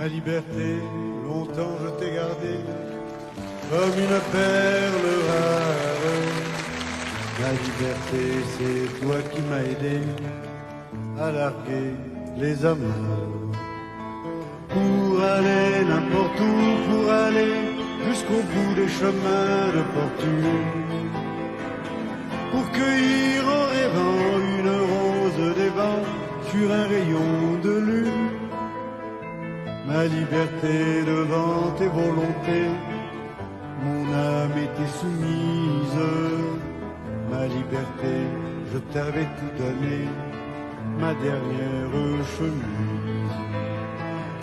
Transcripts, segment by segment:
Ma liberté, longtemps je t'ai gardée comme une perle rare. Ma liberté, c'est toi qui m'as aidé à larguer les amours. Pour aller n'importe où, pour aller jusqu'au bout des chemins de fortune. Pour cueillir en rêvant une rose des vents sur un rayon de lune. Ma liberté devant tes volontés, mon âme était soumise. Ma liberté, je t'avais tout donné, ma dernière chemise.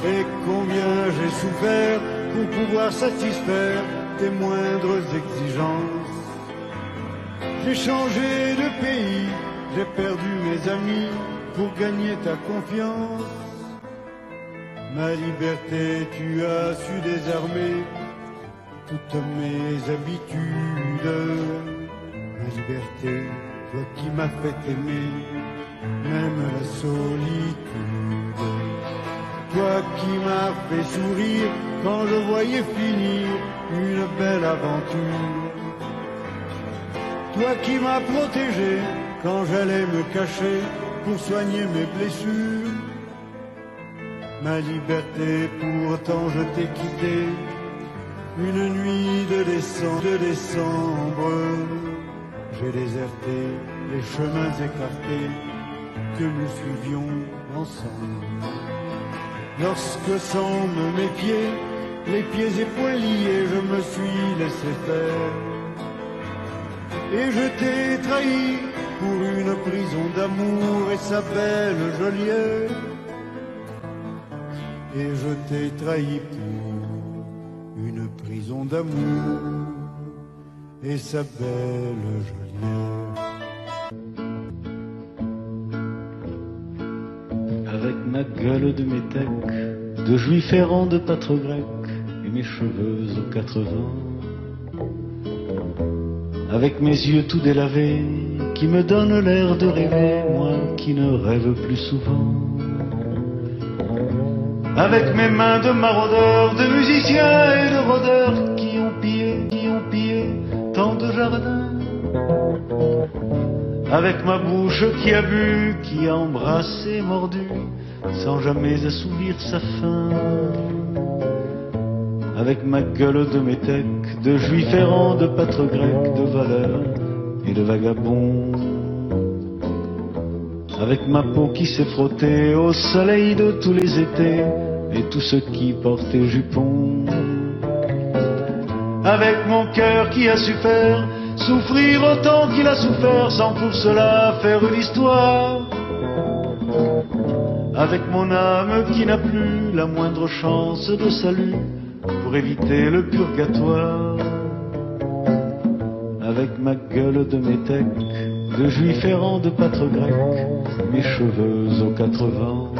Et combien j'ai souffert pour pouvoir satisfaire tes moindres exigences. J'ai changé de pays, j'ai perdu mes amis pour gagner ta confiance. Ma liberté, tu as su désarmer toutes mes habitudes. Ma liberté, toi qui m'as fait aimer, même la solitude. Toi qui m'as fait sourire quand je voyais finir une belle aventure. Toi qui m'as protégé quand j'allais me cacher pour soigner mes blessures. Ma liberté, pourtant je t'ai quitté une nuit de décembre. J'ai déserté les chemins écartés que nous suivions ensemble. Lorsque sans me méfier, les pieds et poings liés, je me suis laissé faire. Et je t'ai trahi pour une prison d'amour et sa belle geôlière. Et je t'ai trahi pour une prison d'amour et sa belle geôlière. Avec ma gueule de métèque, de juif errant de pâtre grec, et mes cheveux aux 80, avec mes yeux tout délavés, qui me donnent l'air de rêver, moi qui ne rêve plus souvent, avec mes mains de maraudeurs, de musiciens et de rôdeurs, qui ont pillé tant de jardins, avec ma bouche qui a bu, qui a embrassé, mordu, sans jamais assouvir sa faim, avec ma gueule de métèque, de juif errant, de pâtre grec, de valeur et de vagabond, avec ma peau qui s'est frottée au soleil de tous les étés, et tous ceux qui portaient jupons, avec mon cœur qui a su faire souffrir autant qu'il a souffert, sans pour cela faire une histoire, avec mon âme qui n'a plus la moindre chance de salut pour éviter le purgatoire, avec ma gueule de métèque, de juif errant, de pâtre grec, mes cheveux aux 80.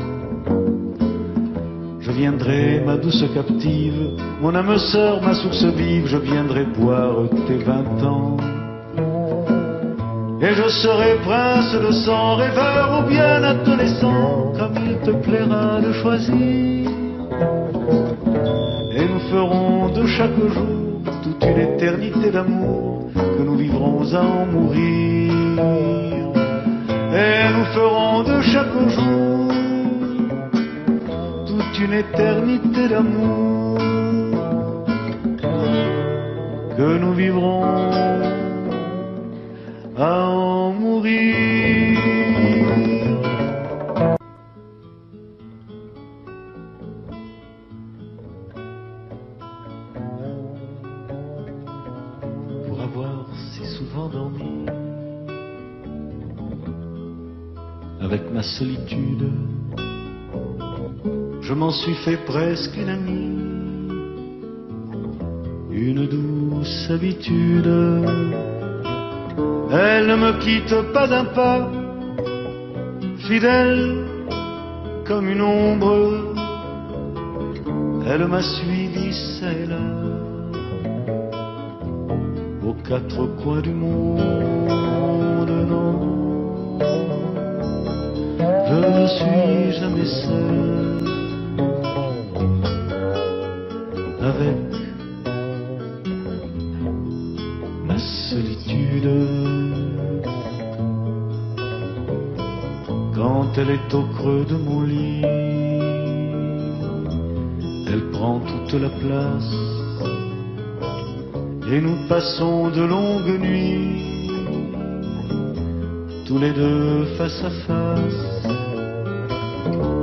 Je viendrai, ma douce captive, mon âme sœur, ma source vive, je viendrai boire tes 20 ans. Et je serai prince de sang, rêveur ou bien adolescent, comme il te plaira de choisir. Et nous ferons de chaque jour toute une éternité d'amour, que nous vivrons à en mourir. Et nous ferons de chaque jour toute une éternité d'amour, que nous vivrons à en mourir. Pour avoir si souvent dormi avec ma solitude, je m'en suis fait presque une amie, une douce habitude. Elle ne me quitte pas d'un pas, fidèle comme une ombre. Elle m'a suivi ça et là, aux quatre coins du monde. Non, je ne suis jamais seul. est au creux de mon lit. Elle prend toute la place et nous passons de longues nuits, tous les deux face à face.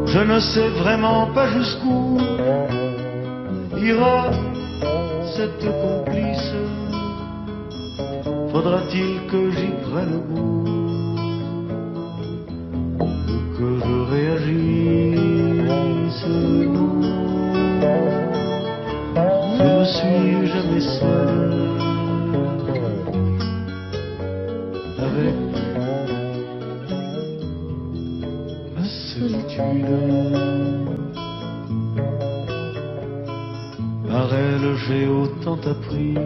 Je ne sais vraiment pas jusqu'où ira cette complice. Faudra-t-il que j'y prenne goût ou que je réagisse? Non, je ne suis jamais seul avec ma solitude. Par elle j'ai autant appris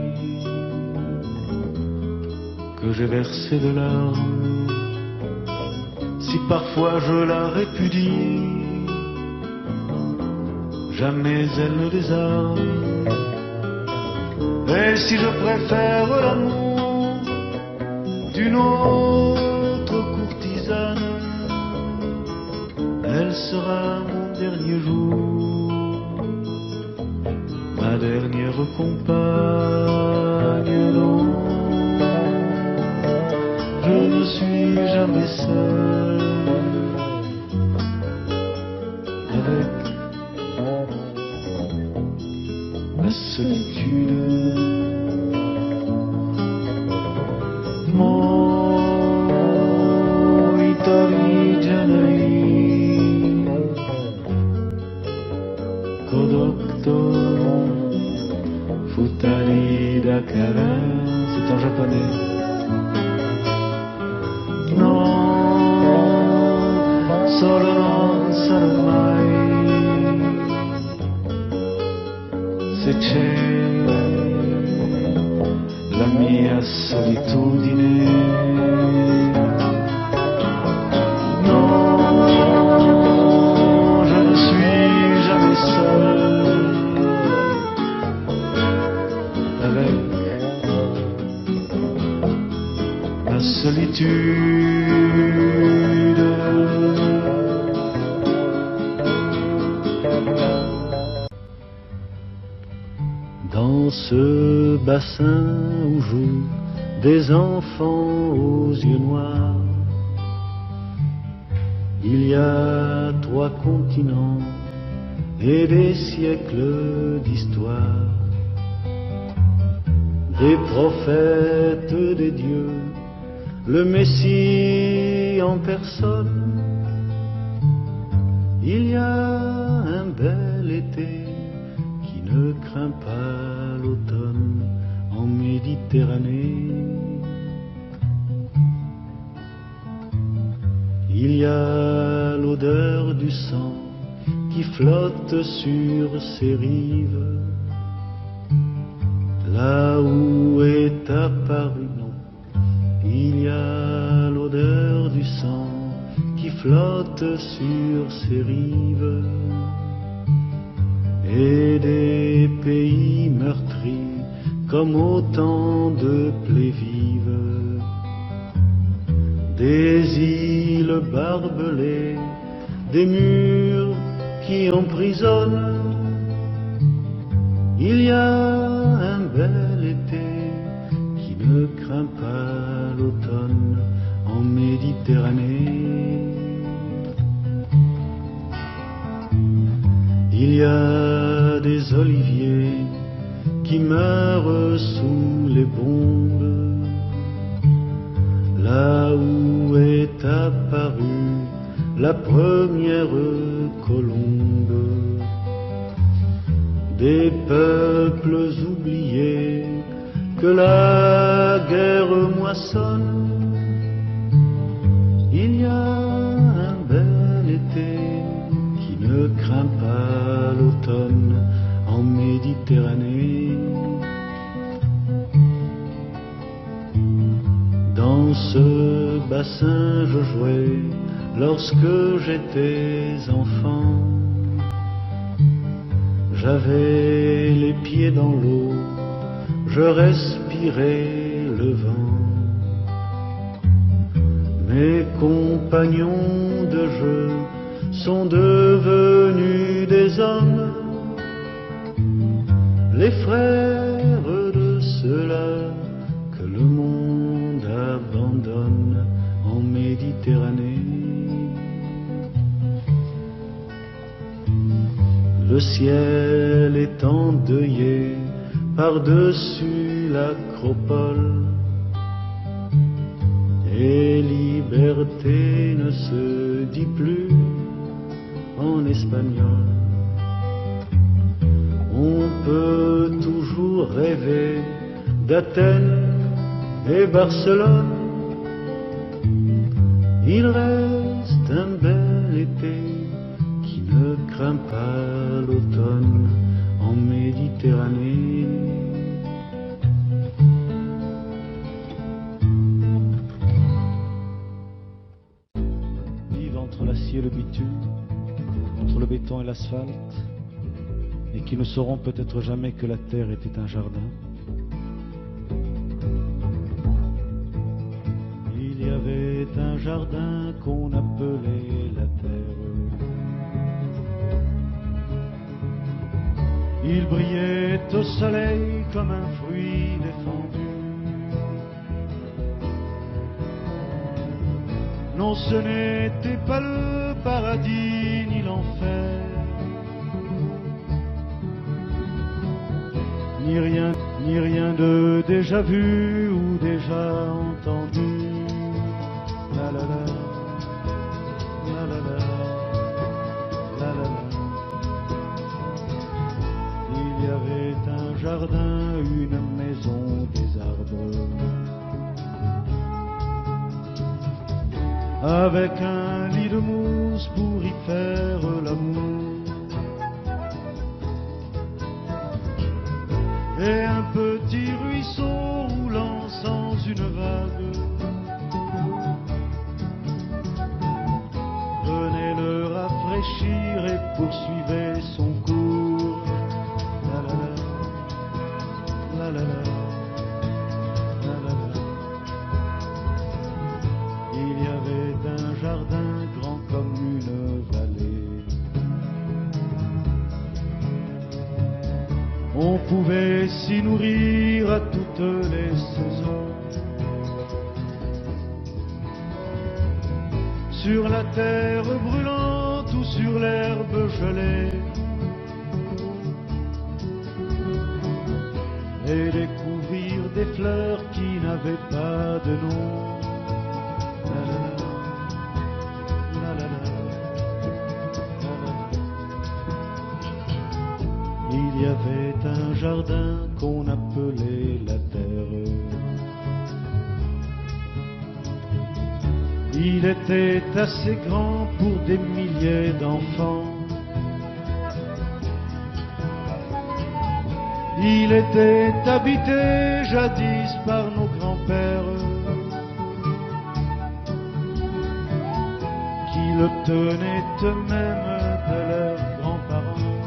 que j'ai versé de larmes. Si parfois je la répudie, jamais elle ne désarme. Et si je préfère l'amour d'une autre courtisane, elle sera mon dernier jour, ma dernière compagne. Non, je ne suis jamais seul avec ma solitude. Moi italiani kodokto futari dakara. C'est en japonais. Solo non sarò mai se c'è la mia solitudine. No, je ne suis jamais seul avec ma solitude. Dans ce bassin où jouent des enfants aux yeux noirs, il y a 3 continents et des siècles d'histoire, des prophètes, des dieux, le Messie en personne. Il y a un bel été qui ne craint pas l'automne en Méditerranée. Il y a l'odeur du sang qui flotte sur ces rives, là où est apparu, non, il y a l'odeur du sang qui flotte sur ces rives, et des pays meurtris comme autant de plaies vives, des îles barbelées, des murs qui emprisonnent. Il y a un bel été qui ne craint pas l'automne en Méditerranée. Il y a des oliviers qui meurent sous les bombes, là où est apparue la première colombe. Des peuples oubliés que la guerre moissonne. Il y a un bel été qui ne craint pas l'automne en Méditerranée. Dans ce bassin je jouais lorsque j'étais enfant. J'avais les pieds dans l'eau, je respirais le vent. Mes compagnons de jeu sont devenus des hommes, les frères de ceux-là que le monde abandonne en Méditerranée. Le ciel est endeuillé par-dessus l'acropole, et liberté ne se dit plus en espagnol. On peut toujours rêver d'Athènes et Barcelone. Il reste un bel été qui ne craint pas l'automne en Méditerranée. Vivent entre l'acier et le bitume, entre le béton et l'asphalte, et qui ne sauront peut-être jamais que la terre était un jardin. Il y avait un jardin qu'on appelait la terre. Il brillait au soleil comme un fruit défendu. Non, ce n'était pas le paradis ni l'enfer, ni rien de déjà vu ou déjà entendu. La la la, la la la, la la la. Il y avait un jardin, une maison, des arbres, avec un lit de mousse pour y faire l'amour, et un petit ruisseau roulant sans une vague venait le rafraîchir et poursuivait son cours. La la la, la la la, la la la. Il y avait un jardin grand comme une vallée. On pouvait s'y nourrir à toutes les saisons. Sur la terre brûlante ou sur l'herbe gelée, et découvrir des fleurs qui n'avaient pas de nom. La la la, la la la, la la la. Il y avait un jardin qu'on appelait la terre. Il était assez grand pour des milliers d'enfants. Il était habité jadis par nos grands-pères, qui le tenaient eux-mêmes de leurs grands-parents.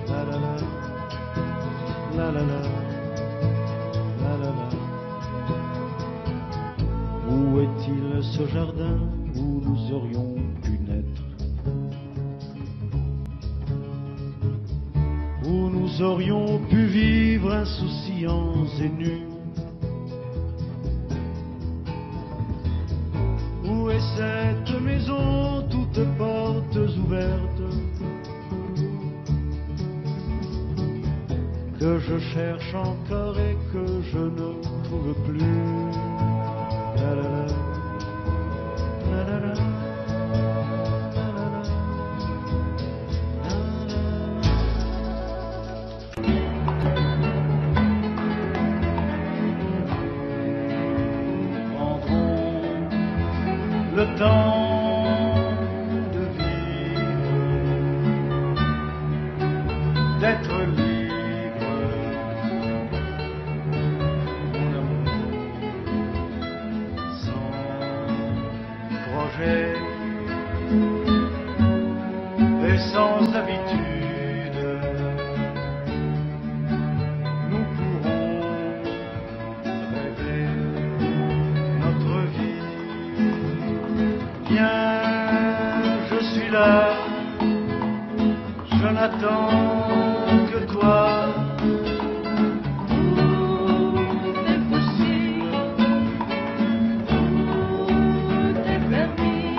La la la, la la la, la la la. Où est-il ce jardin où nous aurions pu naître, où nous aurions pu vivre insouciants et nus? Où est cette maison, toutes portes ouvertes, que je cherche encore et que je ne trouve plus? La la la, la la la, la la la, prendrons le temps de vivre, d'être libre, mon amour, sans projet et sans habitude. Nous pourrons rêver notre vie Je n'attends que toi. Tout est possible, tout est permis.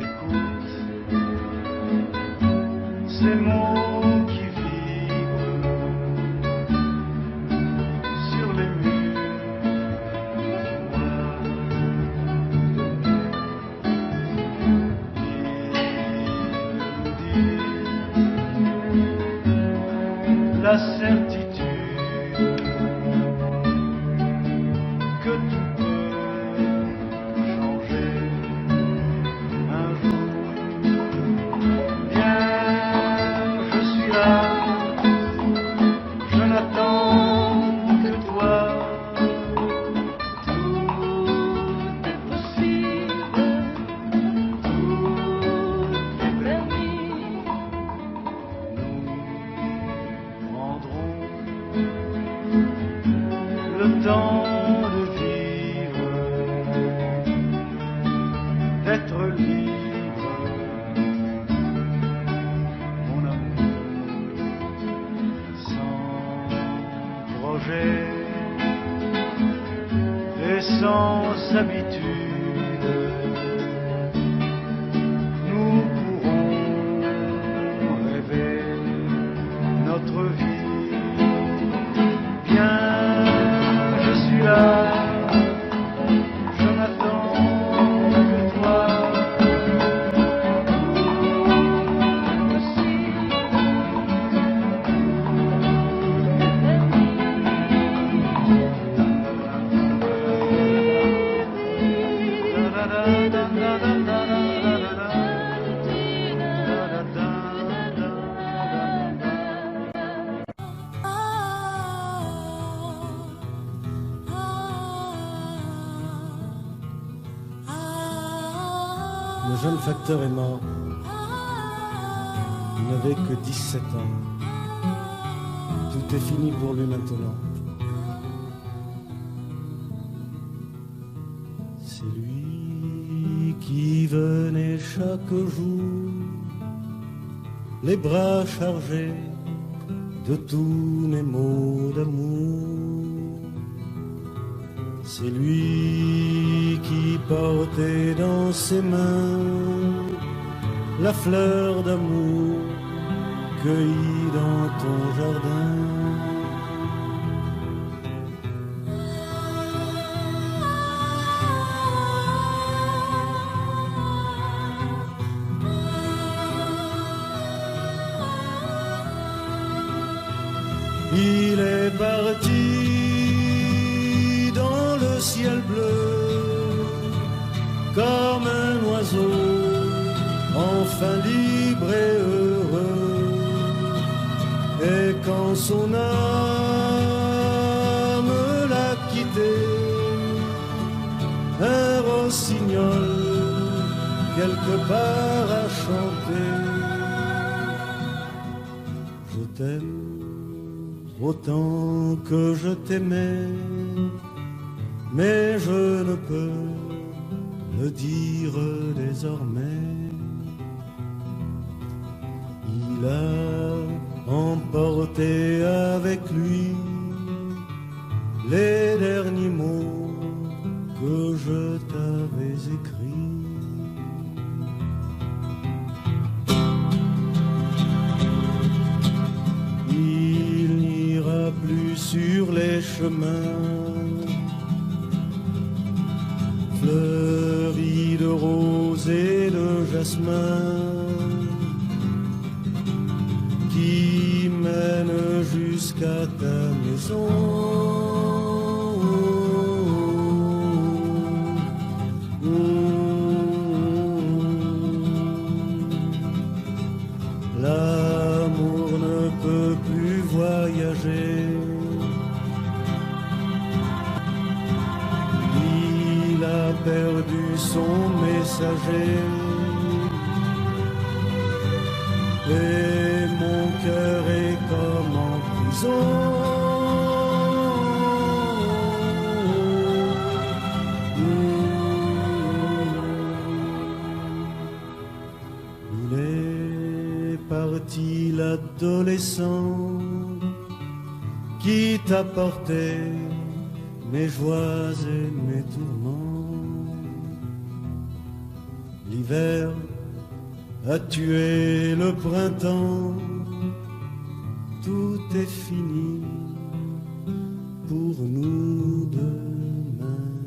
Écoute ces mots qui vibrent sur les murs noirs. La certitude que tout peut changer un jour. Viens, je suis là, je n'attends que toi. Tout est possible, tout est permis. Nous prendrons le temps de vivre, d'être libre, mon amour, sans projet et sans habitude. Nous pourrons rêver notre vie. Viens, je suis là, je n'attends que toi. Le jeune facteur est mort. Il n'avait que 17 ans. Tout est fini pour lui maintenant. C'est lui qui venait chaque jour, les bras chargés de tous mes mots d'amour. C'est lui qui portait dans ses mains la fleur d'amour cueillie dans ton jardin. Il est parti dans le ciel bleu comme un oiseau, enfin libre et heureux. Et quand son âme l'a quitté, un rossignol quelque part a chanté. Je t'aime autant que je t'aimais, mais je ne peux le dire désormais. Il a emporté avec lui les derniers mots que je t'avais écrits. Il n'ira plus sur les chemins fleuris de roses et de jasmin qui mènent jusqu'à ta maison. L'amour ne peut plus voyager. Il a perdu son messager. Et mon cœur est comme en prison. parti l'adolescent qui t'apportait mes joies et mes tourments. L'hiver a tué le printemps, tout est fini pour nous deux maintenant.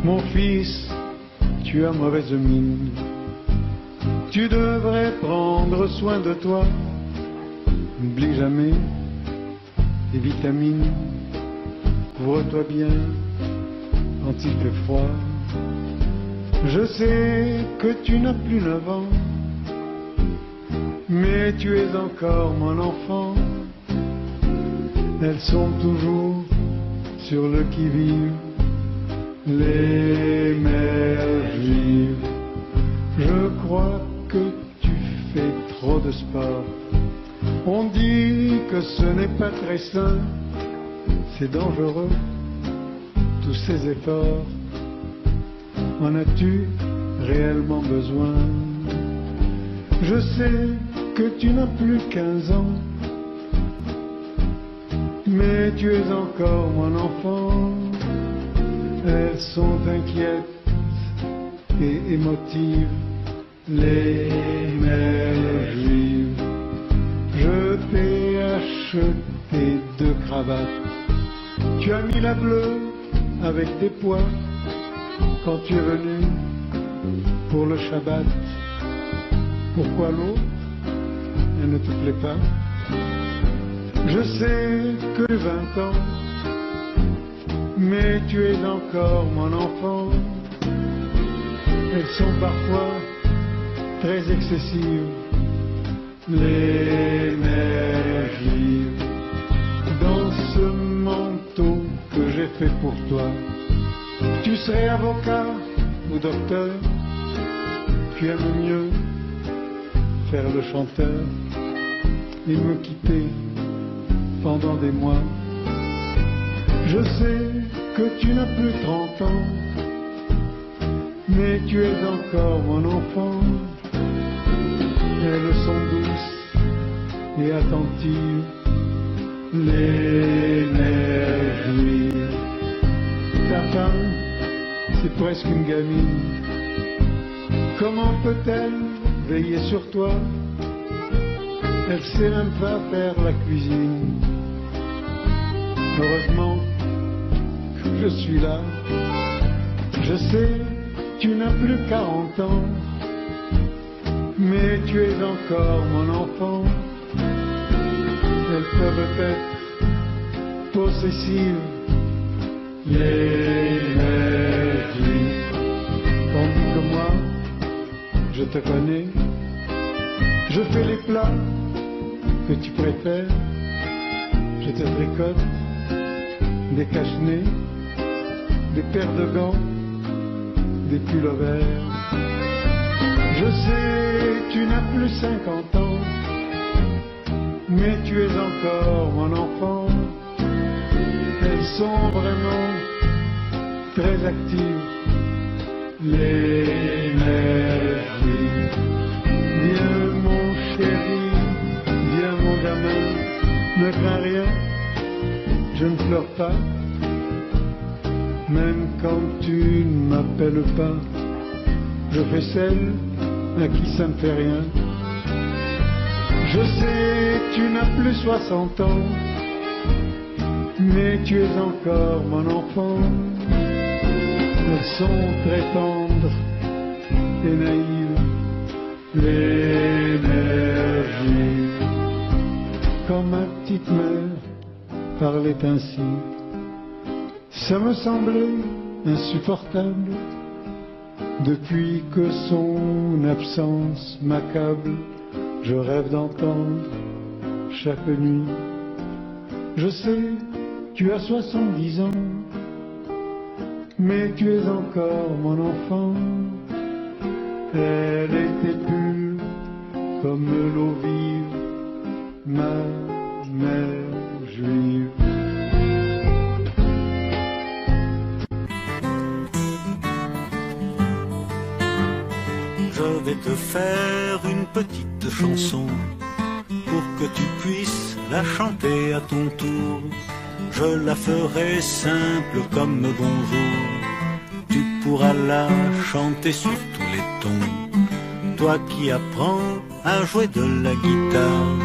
Mon fils, tu as mauvaise mine. Tu devrais prendre soin de toi. N'oublie jamais les vitamines. Couvre-toi bien quand il fait froid. Je sais que tu n'as plus 9 ans, mais tu es encore mon enfant. Elles sont toujours sur le qui-vive, les mères juives. Je crois que tu fais trop de sport. On dit que ce n'est pas très sain, c'est dangereux, tous ces efforts. En as-tu réellement besoin? Je sais que tu n'as plus 15 ans, mais tu es encore mon enfant. Elles sont inquiètes et émotives, les mères juives. Je t'ai acheté 2 cravates. Tu as mis la bleue avec des pois quand tu es venu pour le Shabbat. Pourquoi l'autre, elle ne te plaît pas? Je sais que 20 ans, mais tu es encore mon enfant. Elles sont parfois très excessives, les mères juives. Dans ce manteau que j'ai fait pour toi, tu serais avocat ou docteur. Tu aimes mieux faire le chanteur et me quitter pendant des mois. Je sais que tu n'as plus 30 ans, mais tu es encore mon enfant. Elles sont douces et attentives, les mères juives. Ta femme, c'est presque une gamine. Comment peut-elle veiller sur toi? Elle sait même pas faire la cuisine. Heureusement que je suis là. Je sais, tu n'as plus 40 ans, mais tu es encore mon enfant. Elles peuvent être possessives, les mères juives. Tandis que moi, je te connais, je fais les plats que tu préfères. Je te tricote des cache-nez, des paires de gants, des pullovers. Je sais, tu n'as plus 50 ans, mais tu es encore mon enfant. Elles sont vraiment très actives, les mères juives. Viens mon chéri, viens mon gamin, ne crains rien, je ne pleure pas. Même quand tu ne m'appelles pas, je fais celle à qui ça ne fait rien. Je sais, tu n'as plus 60 ans, mais tu es encore mon enfant. Elles sont très tendres et naïves, les mères juives. Quand ma petite mère parlait ainsi, ça me semblait insupportable. Depuis que son absence m'accable, je rêve d'entendre chaque nuit. Je sais, tu as 70 ans, mais tu es encore mon enfant. Elle était pure comme l'eau vive, ma mère juive. vais te faire une petite chanson pour que tu puisses la chanter à ton tour. Je la ferai simple comme bonjour. Tu pourras la chanter sur tous les tons. Toi qui apprends à jouer de la guitare,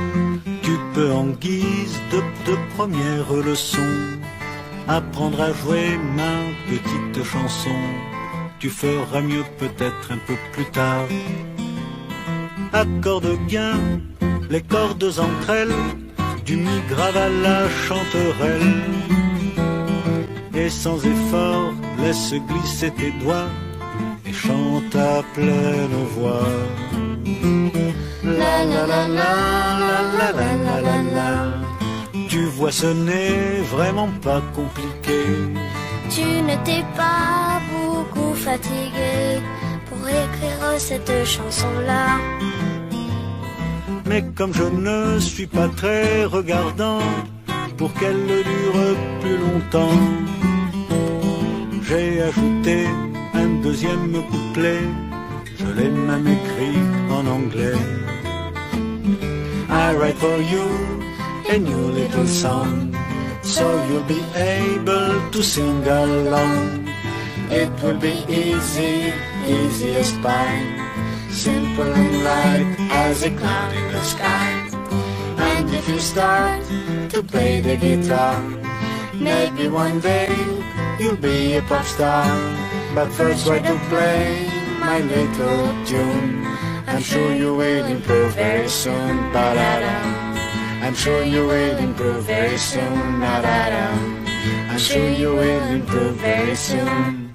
tu peux en guise de première leçon apprendre à jouer ma petite chanson. Tu feras mieux peut-être un peu plus tard. Accorde bien les cordes entre elles, du mi grave à la chanterelle. Et sans effort, laisse glisser tes doigts et chante à pleine voix. La la la la la la la la la la. Tu vois, ce n'est vraiment pas compliqué. Tu ne t'es pas beaucoup fatigué pour écrire cette chanson-là. Mais comme je ne suis pas très regardant pour qu'elle dure plus longtemps, j'ai ajouté un deuxième couplet. Je l'ai même écrit en anglais. I write for you a new little song, so you'll be able to sing along. It will be easy, easy as pie, simple and light as a cloud in the sky. And if you start to play the guitar, maybe one day you'll be a pop star. But first try to play my little tune. I'm sure you will improve very soon. Ba-da-da. I'm sure you will improve very soon. Da-da-da. I'm sure you will improve very soon.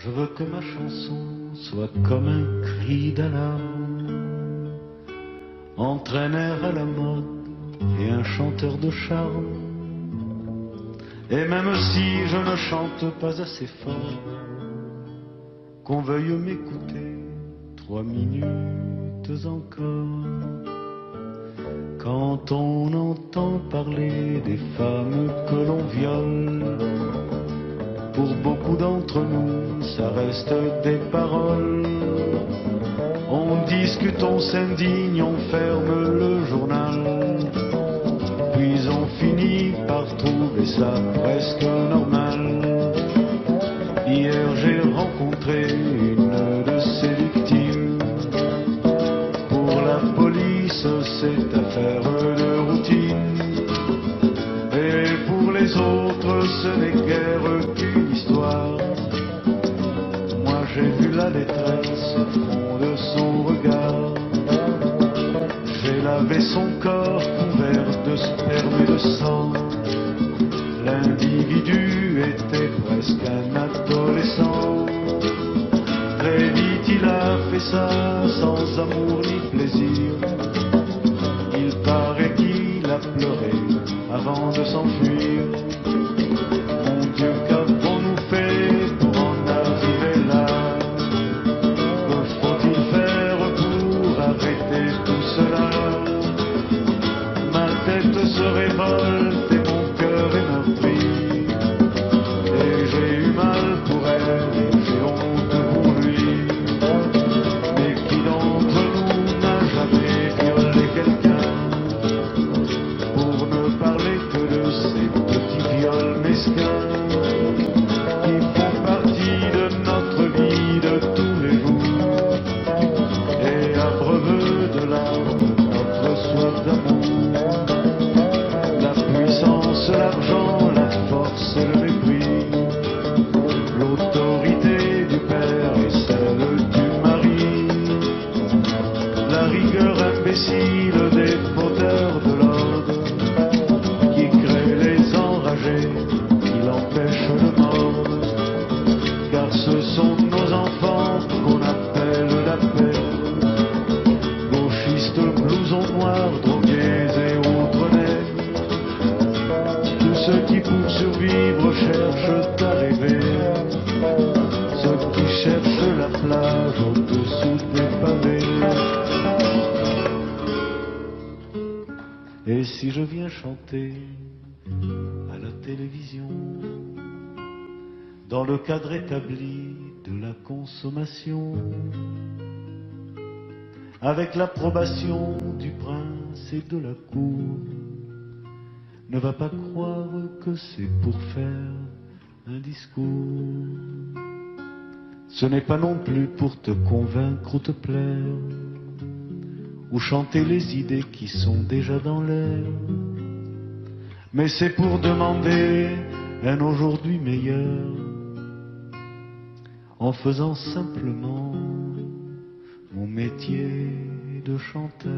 Je veux que ma chanson soit comme un cri d'alarme, entre un air à la mode et un chanteur de charme. Et même si je ne chante pas assez fort, qu'on veuille m'écouter 3 minutes encore. Quand on entend parler des femmes que l'on viole, pour beaucoup d'entre nous, ça reste des paroles. On discute, on s'indigne, on ferme le journal, puis on finit par trouver ça presque normal. Hier j'ai rencontré une de ces victimes. Pour la police c'est affaire de routine, et pour les autres ce n'est guère qu'une histoire. Moi j'ai vu la détresse au fond de son regard. J'ai lavé son corps couvert de sperme et de sang. L'individu était presque un adolescent. Très vite il a fait ça sans amour ni plaisir. Il paraît qu'il a pleuré avant de s'enfuir. Mon Dieu, qu'avons-nous fait pour en arriver là? Que faut-il faire pour arrêter tout cela? Ma tête se révolte et mon cœur est meurtri. Et j'ai eu mal pour elle et j'ai honte pour lui. Mais qui d'entre nous n'a jamais violé quelqu'un? Pour ne parler que de ces petits viols mesquins qui font partie de notre vie de tous les jours et abreuvent de larmes notre soif d'amour. La puissance, l'argent, la force et le mépris, l'autorité du père et celle du mari, la rigueur imbécile des fauteurs de l'ordre qui créent les enragés, qui l'empêchent de mordre, car ce sont nos enfants qu'on appelle la paix. Gauchistes, blousons noirs, drogués et autres nègres, tous ceux qui pour survivre cherchent à rêver, ceux qui cherchent la plage au-dessous des pavés. Et si je viens chanter à la télévision, dans le cadre établi de la consommation, avec l'approbation du prince et de la cour, ne va pas croire que c'est pour faire un discours. Ce n'est pas non plus pour te convaincre ou te plaire, ou chanter les idées qui sont déjà dans l'air, mais c'est pour demander un aujourd'hui meilleur, en faisant simplement mon métier de chanteur.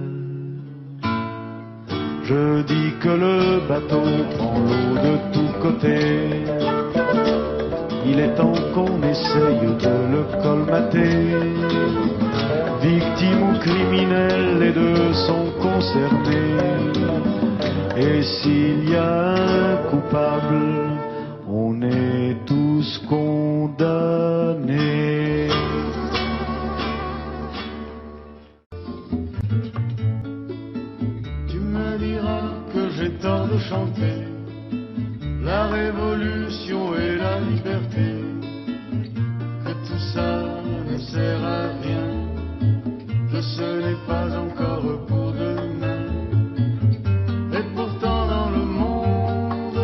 Je dis que le bateau prend l'eau de tous côtés. Il est temps qu'on essaye de le colmater. Victime ou criminel, les deux sont concernés. Et s'il y a un coupable, on est tous condamnés. Tu me diras que j'ai tort de chanter la révolution et la liberté, que tout ça ne sert à rien, que ce n'est pas encore pour demain. Et pourtant dans le monde,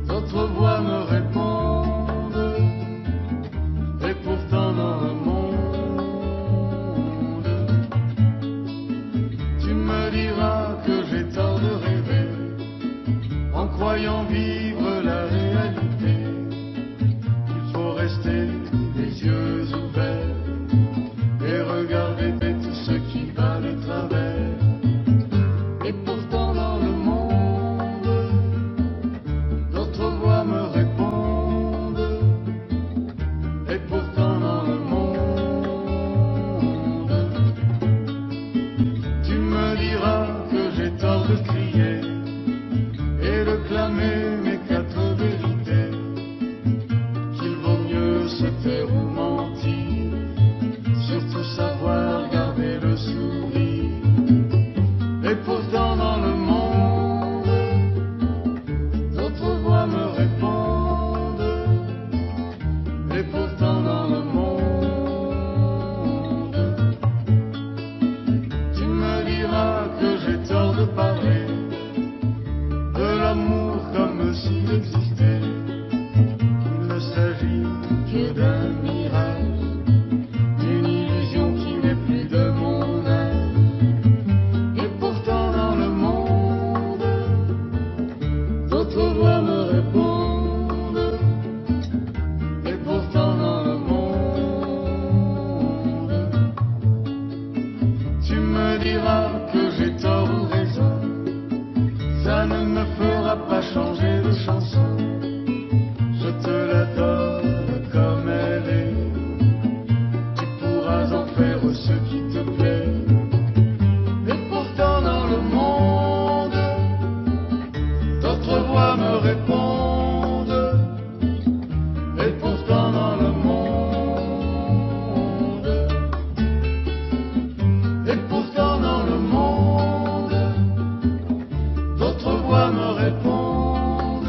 d'autres voix me répondent. Et pourtant dans le monde, tu me diras que j'ai tort de rêver, en croyant vivre la réalité. Il faut rester les yeux ouverts et regarder tout ce qui va de travers. Et pourtant dans le monde, d'autres voix me répondent. Et pourtant dans le monde, tu me diras que j'ai tort de crier et de clamer mes dira que j'ai tort ou raison, ça ne me fera pas changer de chanson. Je te la donne comme elle est, tu pourras en faire ce qui te plaît. Et pourtant dans le monde, d'autres voix me répondent. Et pourtant dans le monde, et pourtant dans le monde, d'autres voix me répondent.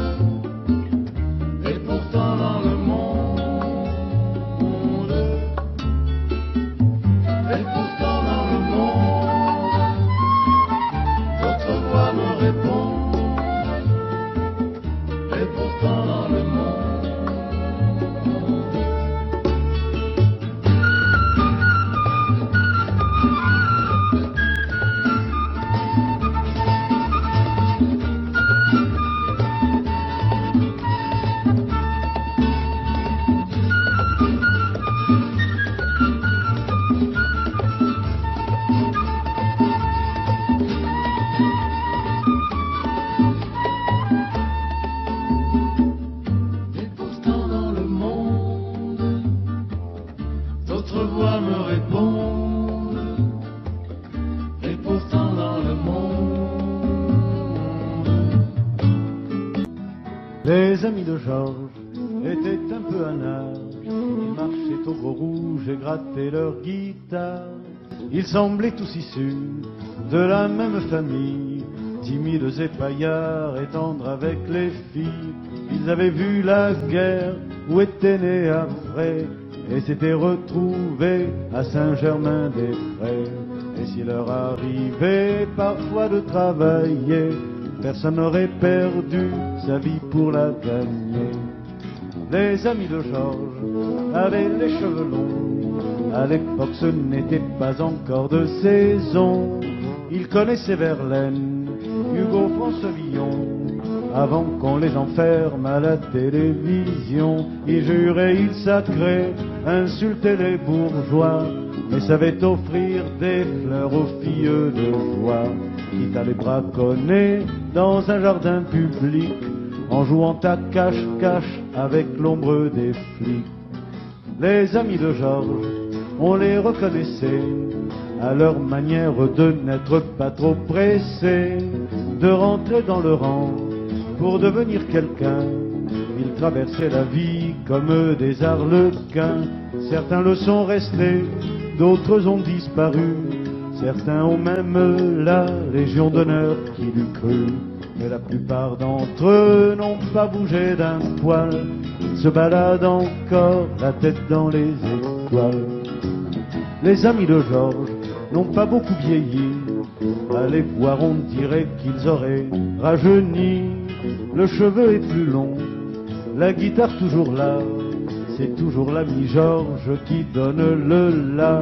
Et pourtant dans le monde, et pourtant dans le monde, d'autres voix me répondent. Et pourtant dans le monde. Et pourtant dans le monde, d'autres voix me répondent. Et pourtant dans le monde. Les amis de Georges étaient un peu à nage. Ils marchaient au gros rouge et grattaient leur guitare. Ils semblaient tous issus de la même famille, timides et paillards et tendres avec les filles. Ils avaient vu la guerre où étaient nés après et s'étaient retrouvés à Saint-Germain-des-Prés. Et s'il leur arrivait parfois de travailler, personne n'aurait perdu sa vie pour la gagner. Les amis de Georges avaient les cheveux longs. À l'époque ce n'était pas encore de saison. Ils connaissaient Verlaine, Hugo, François Villon, avant qu'on les enferme à la télévision. Ils juraient, ils sacraient, insultaient les bourgeois, mais savaient offrir des fleurs aux filles de joie, quitte à les braconner dans un jardin public, en jouant à cache-cache avec l'ombre des flics. Les amis de Georges, on les reconnaissait à leur manière de n'être pas trop pressés, de rentrer dans le rang pour devenir quelqu'un. Ils traversaient la vie comme des arlequins. Certains le sont restés, d'autres ont disparu. Certains ont même la Légion d'honneur qui l'eût cru. Mais la plupart d'entre eux n'ont pas bougé d'un poil. Ils se baladent encore la tête dans les étoiles. Les amis de Georges n'ont pas beaucoup vieilli. À les voir on dirait qu'ils auraient rajeuni. Le cheveu est plus long, la guitare toujours là. C'est toujours l'ami Georges qui donne le la.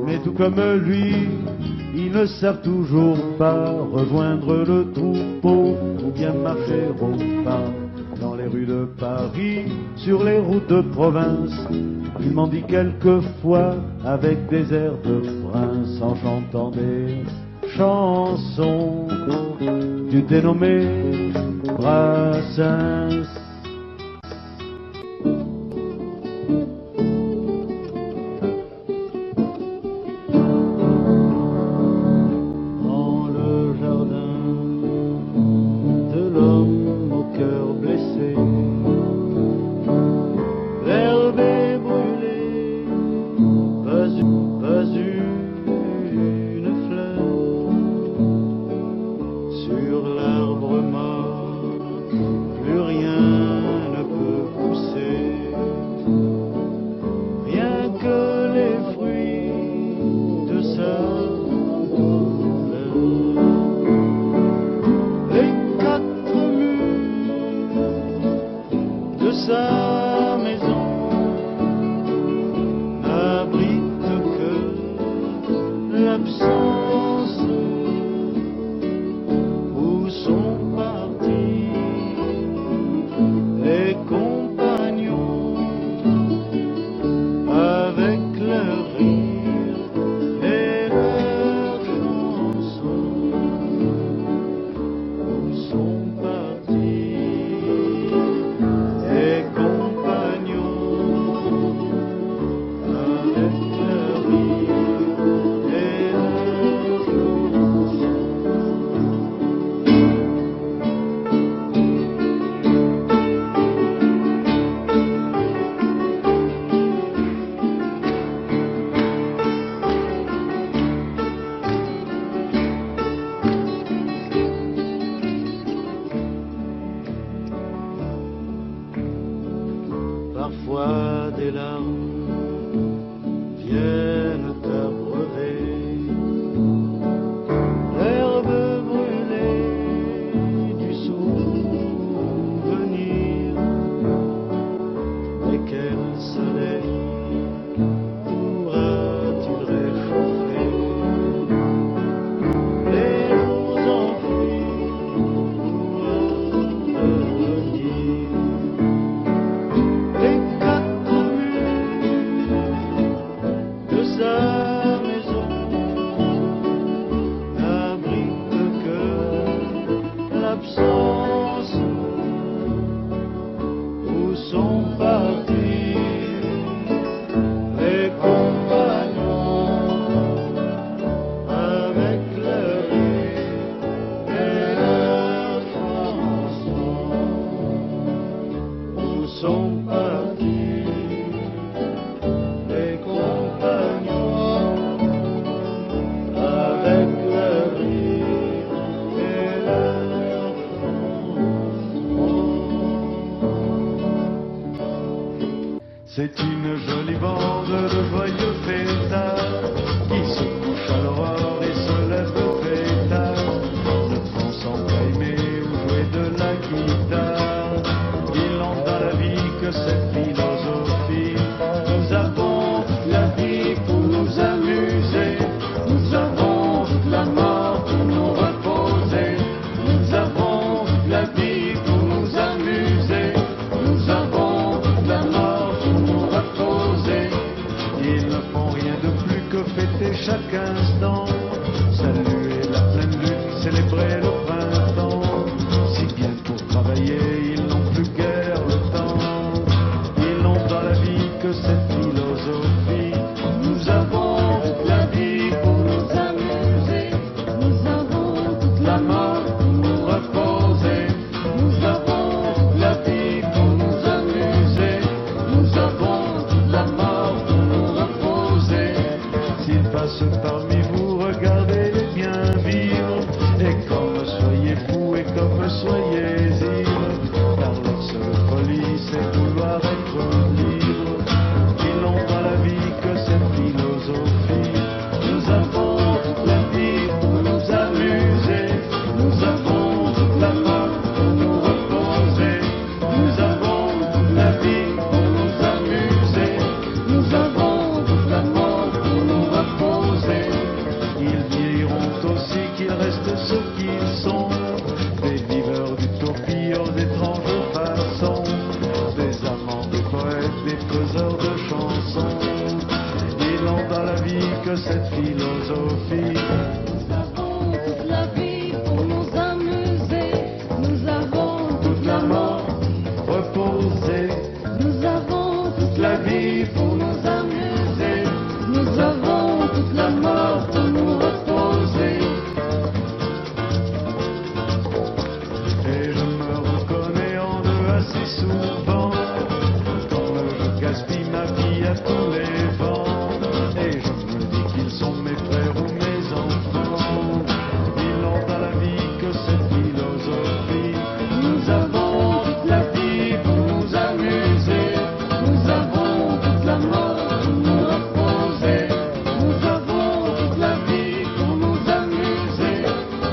Mais tout comme lui, ils ne savent toujours pas rejoindre le troupeau ou bien marcher au pas. Dans les rues de Paris, sur les routes de province, ils mendient quelquefois avec des airs de prince, en chantant des chansons du dénommé Brassens. Sur l'arbre mort, plus rien toute la mort pour nous reposer. Nous avons toute la vie pour nous amuser. Nous avons toute la mort pour nous reposer. Ils ne font rien de plus que fêter chaque instant, saluer la pleine lune, célébrer le printemps. Si bien pour travailler, ils n'ont plus guère le temps. Ils n'ont dans la vie que cette philosophie. Nous avons toute la vie pour nous amuser. Nous avons toute la mort pour nous reposer. Nous avons toute la vie pour nous amuser. Nous avons toute la mort pour nous reposer. S'ils passent parmi vous, regardez-les bien vivre. Et comme soyez fous et comme soyez ivres, car leur seule folie c'est vouloir être libre. Ils n'ont pas la vie que cette philosophie. Nous avons toute la vie pour nous amuser. Nous avons toute la mort pour nous reposer. Nous avons toute la vie pour nous amuser. Nous avons toute la mort pour nous reposer. Ils vieilliront aussi qu'ils restent ce qu'ils sont, des viveurs d'utopie aux étranges façons, des amants, des poètes, des faiseurs de chansons. Ils n'ont dans la vie que cette philosophie. Nous avons toute la vie pour nous amuser. Nous avons Toute la mort reposée. Nous avons toute La vie pour nous amuser. Nous avons toute la mort pour nous reposer. Et je me reconnais en eux assez souvent, comme je gaspille ma vie à tous les vents. Et je me dis qu'ils sont mes frères ou mes enfants. Ils n'ont pas la vie que cette philosophie. Nous avons toute la vie pour nous amuser. Nous avons toute la mort pour nous reposer. Nous avons toute la vie pour nous amuser.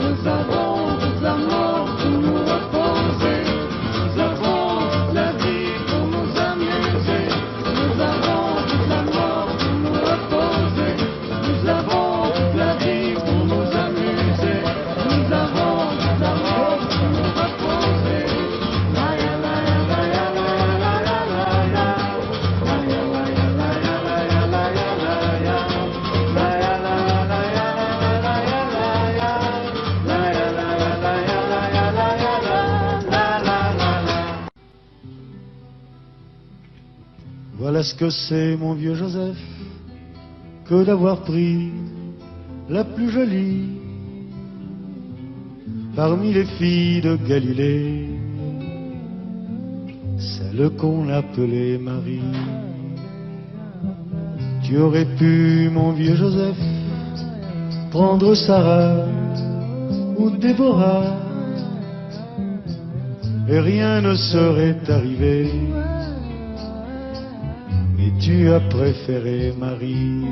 Nous avons toute la mort pour nous reposer. Nous avons toute la vie pour nous amuser. Nous avons toute la mort pour nous reposer. Nous avons toute la vie pour nous amuser. Nous avons toute la mort pour nous reposer. La ya la ya la ya la ya la ya la ya. La ya la ya la ya la ya la ya la ya. La ya la ya la ya la ya la ya. La ya la ya la ya la ya la ya la la. Voilà ce que c'est, mon vieux Joseph, que d'avoir pris la plus jolie parmi les filles de Galilée, celle qu'on appelait Marie. Tu aurais pu, mon vieux Joseph, prendre Sarah ou Déborah, et rien ne serait arrivé. Mais tu as préféré Marie.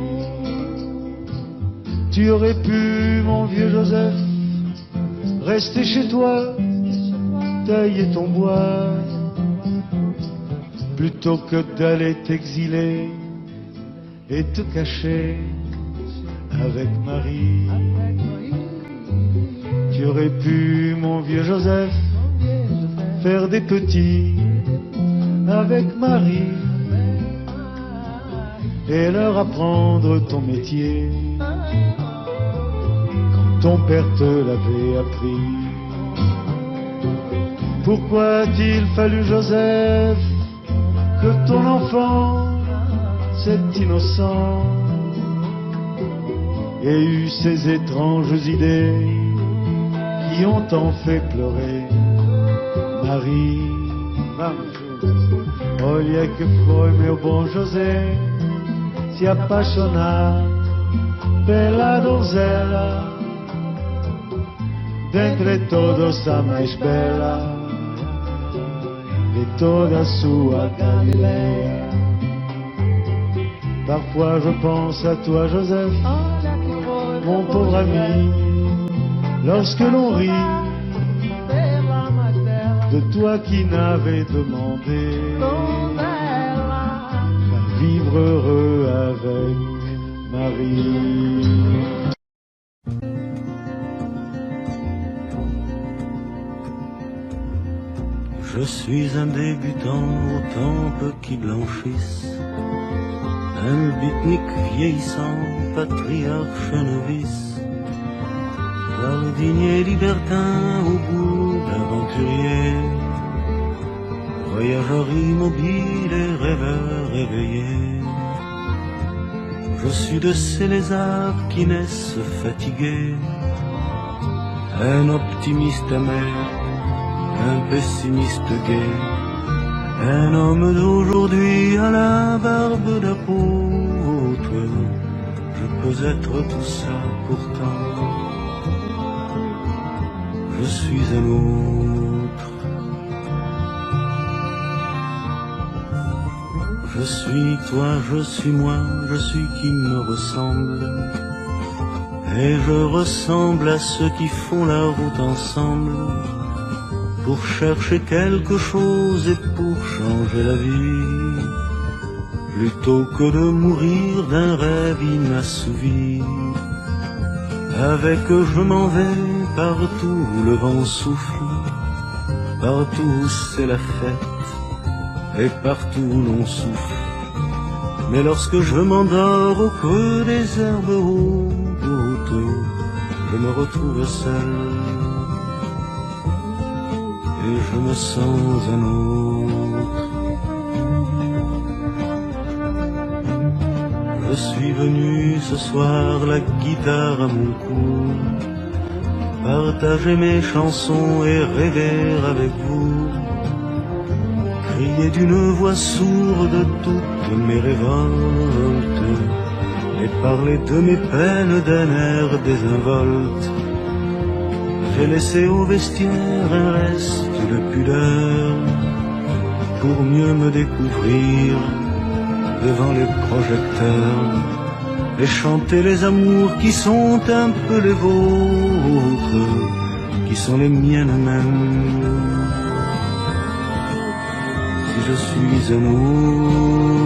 Tu aurais pu, mon vieux Joseph, rester chez toi, tailler ton bois, plutôt que d'aller t'exiler et te cacher avec Marie. Tu aurais pu, mon vieux Joseph, faire des petits avec Marie et leur apprendre ton métier comme ton père te l'avait appris. Pourquoi a-t-il fallu, Joseph, que ton enfant, cet innocent, ait eu ces étranges idées qui ont tant fait pleurer Marie? Olha que foi, meu bom José, se apaixonar pela donzela, dentre todos a mais bela de toda a sua Galileia. Parfois je pense à toi, Joseph, mon pauvre ami, lorsque l'on rit de toi qui n'avais demandé qu'à vivre heureux avec Marie. Je suis un débutant aux tempes qui blanchissent, un beatnik vieillissant, patriarche novice, jardinier libertin au goût d'aventurier, voyageur immobile et rêveur éveillé. Je suis de ces lézards qui naissent fatigués, un optimiste amer, un pessimiste gai, un homme d'aujourd'hui à la barbe d'apôtre. Je peux être tout ça pourtant, je suis un autre. Je suis toi, je suis moi, je suis qui me ressemble, et je ressemble à ceux qui font la route ensemble, pour chercher quelque chose et pour changer la vie, plutôt que de mourir d'un rêve inassouvi. Avec eux je m'en vais partout où le vent souffle, partout où c'est la fête et partout où l'on souffle. Mais lorsque je m'endors au creux des herbes hautes, je me retrouve seul et je me sens un autre. Je suis venu ce soir la guitare à mon cou, partager mes chansons et rêver avec vous, crier d'une voix sourde toutes mes révoltes, et parler de mes peines d'un air désinvolte. J'ai laissé au vestiaire un reste de pudeur, pour mieux me découvrir devant les projecteurs, et chanter les amours qui sont un peu les vôtres, qui sont les miennes mêmes. Si je suis un autre,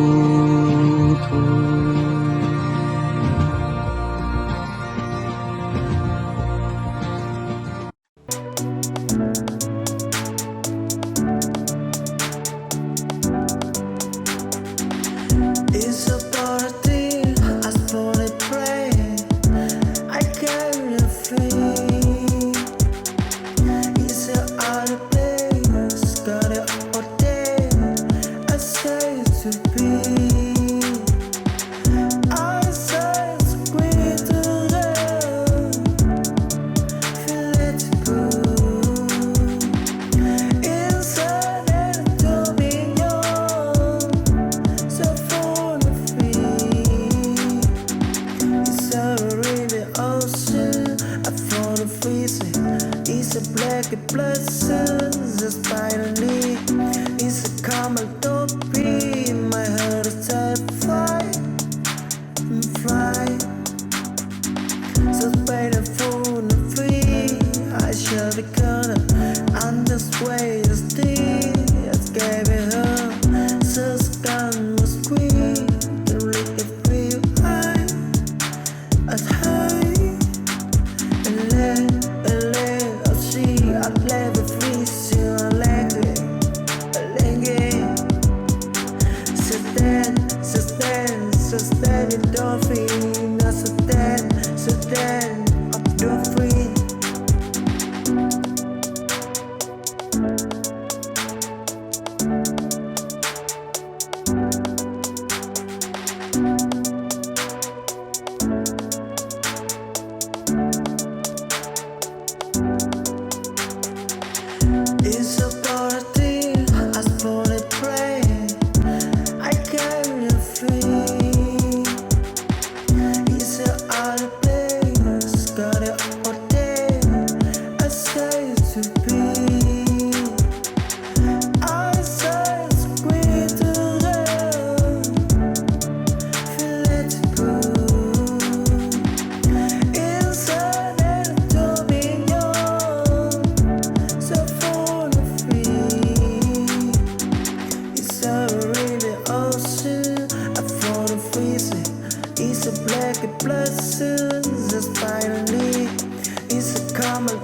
It's a blessing, it's finally, it's a common